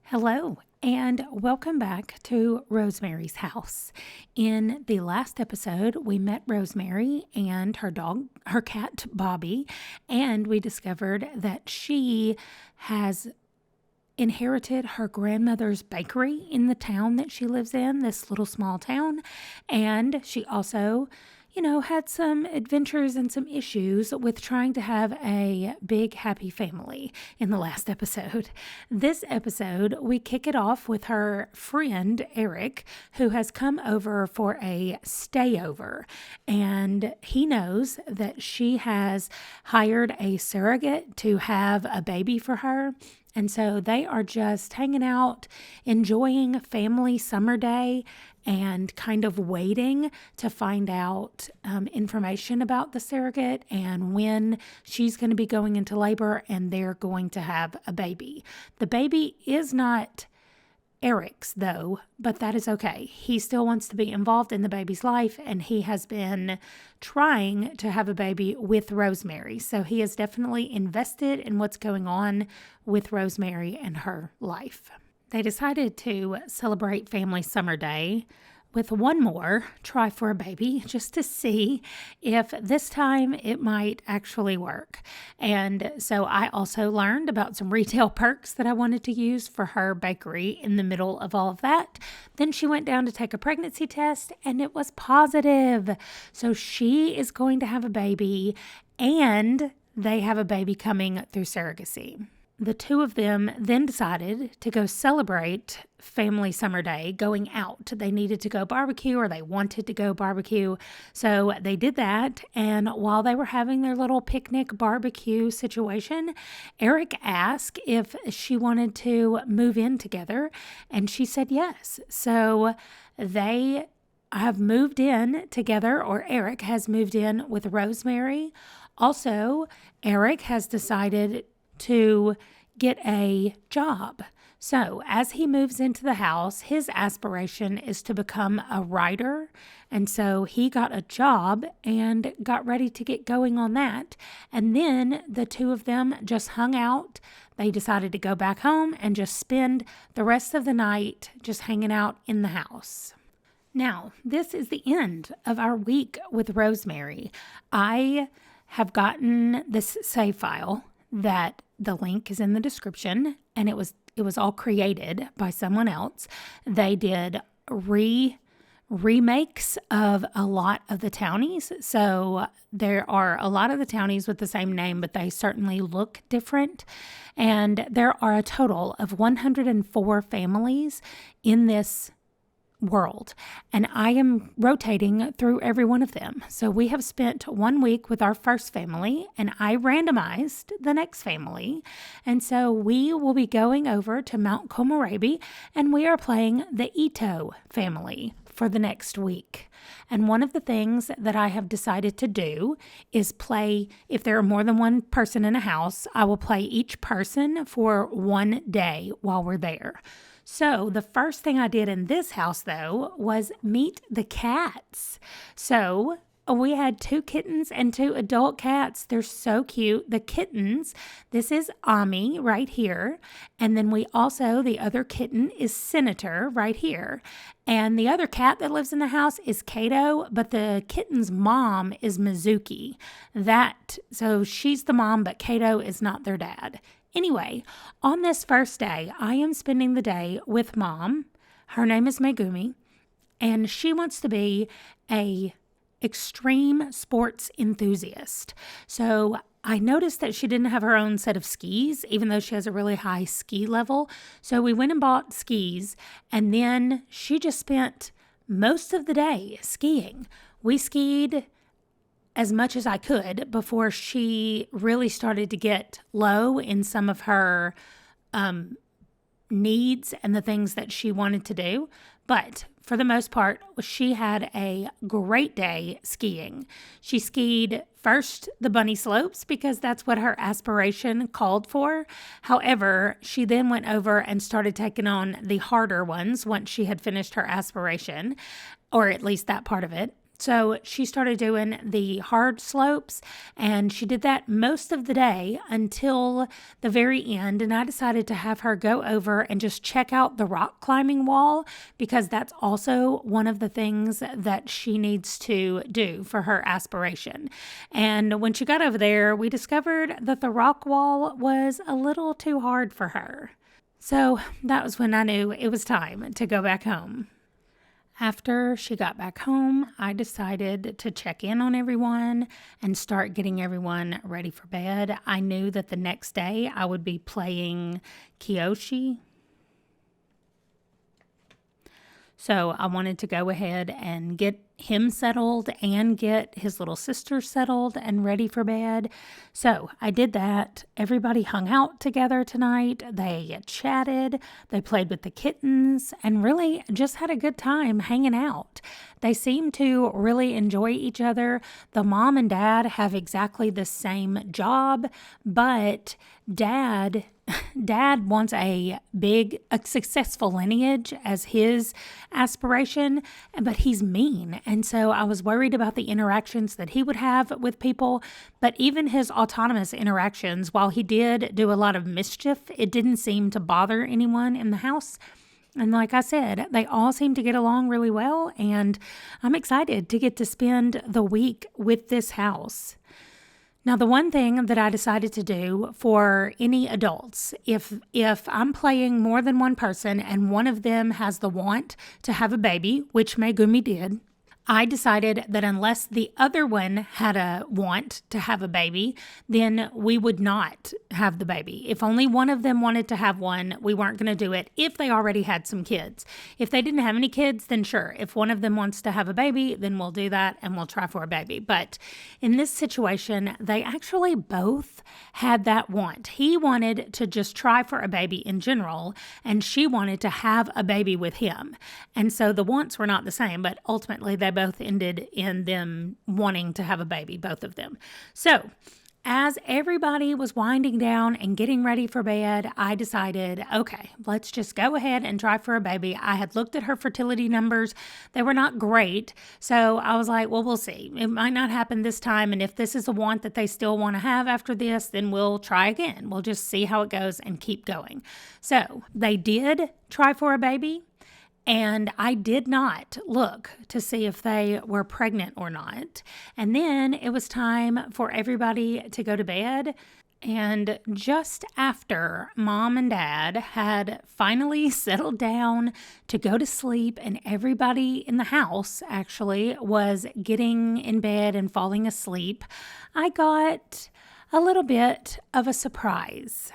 Hello, and welcome back to Rosemary's house. In the last episode, we met Rosemary and her cat Bobby, and we discovered that she has inherited her grandmother's bakery in the town that she lives in, this little small town, and she also had some adventures and some issues with trying to have a big, happy family in the last episode. This episode, we kick it off with her friend, Eric, who has come over for a stayover. And he knows that she has hired a surrogate to have a baby for her. And so they are just hanging out, enjoying family summer day, and kind of waiting to find out information about the surrogate and when she's going to be going into labor and they're going to have a baby. The baby is not Eric's, though, but that is okay. He still wants to be involved in the baby's life, and he has been trying to have a baby with Rosemary. So he is definitely invested in what's going on with Rosemary and her life. They decided to celebrate Family Summer Day with one more try for a baby just to see if this time it might actually work. And so I also learned about some retail perks that I wanted to use for her bakery in the middle of all of that. Then she went down to take a pregnancy test and it was positive. So she is going to have a baby and they have a baby coming through surrogacy. The two of them then decided to go celebrate Family Summer Day going out. They needed to go barbecue or they wanted to go barbecue. So they did that. And while they were having their little picnic barbecue situation, Eric asked if she wanted to move in together. And she said yes. So they have moved in together, or Eric has moved in with Rosemary. Also, Eric has decided to get a job. So as he moves into the house, his aspiration is to become a writer. And so he got a job and got ready to get going on that. And then the two of them just hung out. They decided to go back home and just spend the rest of the night just hanging out in the house. Now, this is the end of our week with Rosemary. I have gotten this save file that the link is in the description, and it was all created by someone else. They did remakes of a lot of the townies. So there are a lot of the townies with the same name, but they certainly look different. And there are a total of 104 families in this world, and I am rotating through every one of them. So we have spent 1 week with our first family, and I randomized the next family. And so we will be going over to Mount Komorebi, and we are playing the Ito family for the next week. And one of the things that I have decided to do is play, if there are more than one person in a house, I will play each person for 1 day while we're there. So the first thing I did in this house, though, was meet the cats. So we had 2 kittens and 2 adult cats. They're so cute. The kittens, this is Ami right here. And then we also, the other kitten is Senator right here. And the other cat that lives in the house is Kato, but the kitten's mom is Mizuki. So she's the mom, but Kato is not their dad. Anyway, on this first day, I am spending the day with Mom. Her name is Megumi, and she wants to be a extreme sports enthusiast. So I noticed that she didn't have her own set of skis, even though she has a really high ski level. So we went and bought skis, and then she just spent most of the day skiing. We skied as much as I could before she really started to get low in some of her needs and the things that she wanted to do. But for the most part, she had a great day skiing. She skied first the bunny slopes because that's what her aspiration called for. However, she then went over and started taking on the harder ones once she had finished her aspiration, or at least that part of it. So she started doing the hard slopes, and she did that most of the day until the very end. And I decided to have her go over and just check out the rock climbing wall, because that's also one of the things that she needs to do for her aspiration. And when she got over there, we discovered that the rock wall was a little too hard for her. So that was when I knew it was time to go back home. After she got back home, I decided to check in on everyone and start getting everyone ready for bed. I knew that the next day I would be playing Kiyoshi. So I wanted to go ahead and get him settled and get his little sister settled and ready for bed. So I did that. Everybody hung out together tonight. They chatted, they played with the kittens, and really just had a good time hanging out. They seem to really enjoy each other. The mom and dad have exactly the same job, but Dad wants a successful lineage as his aspiration, but he's mean. And so I was worried about the interactions that he would have with people, but even his autonomous interactions, while he did do a lot of mischief, it didn't seem to bother anyone in the house. And like I said, they all seem to get along really well, and I'm excited to get to spend the week with this house. Now, the one thing that I decided to do for any adults, if I'm playing more than one person and one of them has the want to have a baby, which Megumi did, I decided that unless the other one had a want to have a baby, then we would not have the baby. If only one of them wanted to have one, we weren't going to do it if they already had some kids. If they didn't have any kids, then sure. If one of them wants to have a baby, then we'll do that and we'll try for a baby. But in this situation, they actually both had that want. He wanted to just try for a baby in general, and she wanted to have a baby with him. And so the wants were not the same, but ultimately they both ended in them wanting to have a baby, both of them. So as everybody was winding down and getting ready for bed, I decided, okay, let's just go ahead and try for a baby. I had looked at her fertility numbers. They were not great. So I was like, well, we'll see. It might not happen this time. And if this is a want that they still want to have after this, then we'll try again. We'll just see how it goes and keep going. So they did try for a baby. And I did not look to see if they were pregnant or not. And then it was time for everybody to go to bed. And just after Mom and Dad had finally settled down to go to sleep, and everybody in the house actually was getting in bed and falling asleep, I got a little bit of a surprise.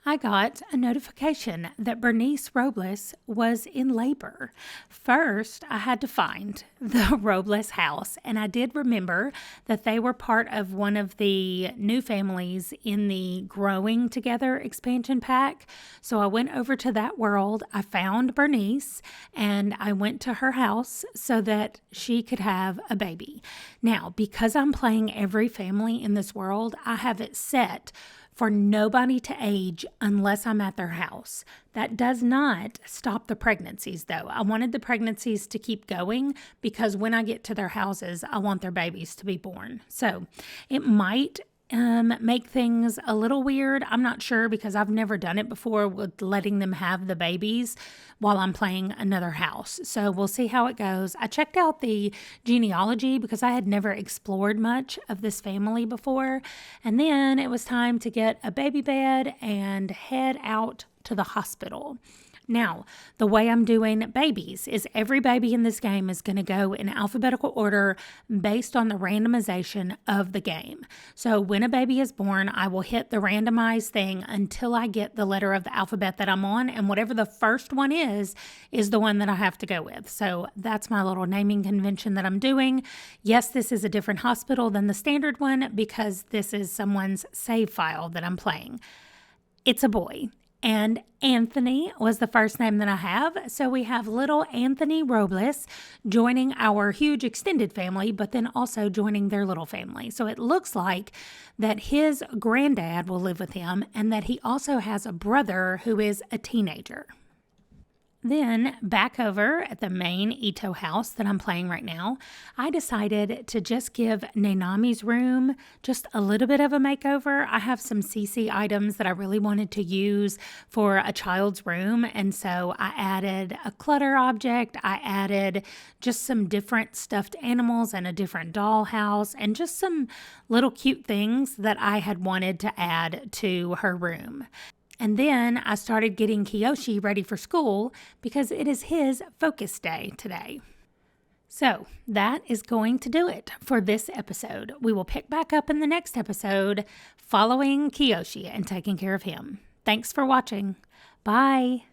I got a notification that Bernice Robles was in labor. First, I had to find the Robles house, and I did remember that they were part of one of the new families in the Growing Together expansion pack. So I went over to that world. I found Bernice, and I went to her house so that she could have a baby. Now, because I'm playing every family in this world, I have it set for nobody to age unless I'm at their house. That does not stop the pregnancies, though. I wanted the pregnancies to keep going because when I get to their houses, I want their babies to be born. So it might make things a little weird. I'm not sure because I've never done it before with letting them have the babies while I'm playing another house. So we'll see how it goes. I checked out the genealogy because I had never explored much of this family before. And then it was time to get a baby bed and head out to the hospital. Now, the way I'm doing babies is every baby in this game is going to go in alphabetical order based on the randomization of the game. So when a baby is born, I will hit the randomized thing until I get the letter of the alphabet that I'm on, and whatever the first one is the one that I have to go with. So that's my little naming convention that I'm doing. Yes, this is a different hospital than the standard one because this is someone's save file that I'm playing. It's a boy. And Anthony was the first name that I have. So we have little Anthony Robles joining our huge extended family, but then also joining their little family. So it looks like that his granddad will live with him and that he also has a brother who is a teenager. Then, back over at the main Ito house that I'm playing right now, I decided to just give Nanami's room just a little bit of a makeover. I have some CC items that I really wanted to use for a child's room, and so I added a clutter object. I added just some different stuffed animals and a different dollhouse, and just some little cute things that I had wanted to add to her room. And then I started getting Kiyoshi ready for school because it is his focus day today. So that is going to do it for this episode. We will pick back up in the next episode following Kiyoshi and taking care of him. Thanks for watching. Bye.